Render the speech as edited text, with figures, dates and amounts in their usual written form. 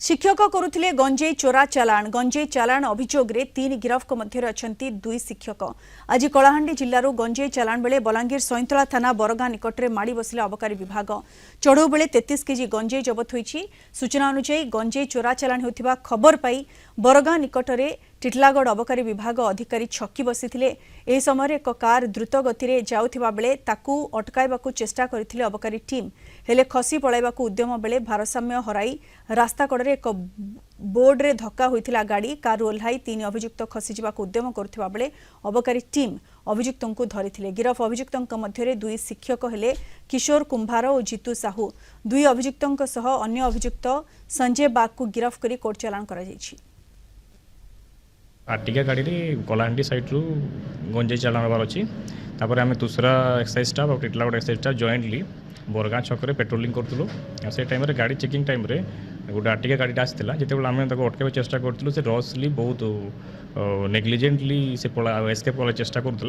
शिक्षक करुथिले गंजेई चोरा चालाण अभियोग रे 3 गिरफ को मध्य अछंती 2 शिक्षक। आज कलाहांडी जिल्लारू गंजेई चालाण बेले बलांगीर सैंतला थाना बरगां निकटरे माड़ी बसिला अबकारी विभाग। चढ़ऊ बेले 33 केजी गंजेई जबत होईछि। सूचना अनुसार गंजेई चोरा चालाण होतिबा खबर पाई बरगां निकटरे टिटलागढ़ अबकारी विभाग अधिकारी छक्की बसिथिले। एही समय एक कार द्रुत गति रे जाउथिबा बेले ताकू अटकाइबाकू चेष्टा करिथिले अबकारी टीम। हेले खसी पळाइबाकू उद्यम बेले भारसाम्य हराई रास्ता कड़े एक बोर्ड रे धक्का होइथिला गाड़ी कार ओल्हाई 3 अभियुक्त खसी जिबाकू उद्यम करथिबा बेले अबकारी टीम अभियुक्तों को धरिथिले। गिरफ अभियुक्तों मध्य 2 शिक्षक हेले किशोर कुंभार और जीतू साहू। 2 अभियुक्तों सह अन्य अभियुक्त संजय बाग को गिरफ करी कोर्ट चालाण करा जायछि। आर्टिका गाड़ी कलाहांडी साइड रू गंजेई चालाण होबार अच्छी। आम दूसरा एक्साइज स्टाफ और टिटलागढ़ एक्साइज स्टाफ जॉइंटली बरगां छक पेट्रोलिंग करूँ। से टाइम गाड़ी चेकिंग टाइम गोटे आर्टिका गाड़ी आसाला जिते आम अटकाई चेष्टा करूँ। से रसली बहुत नेग्लिजेंटली से एस्केप करने चेष्टा करूला।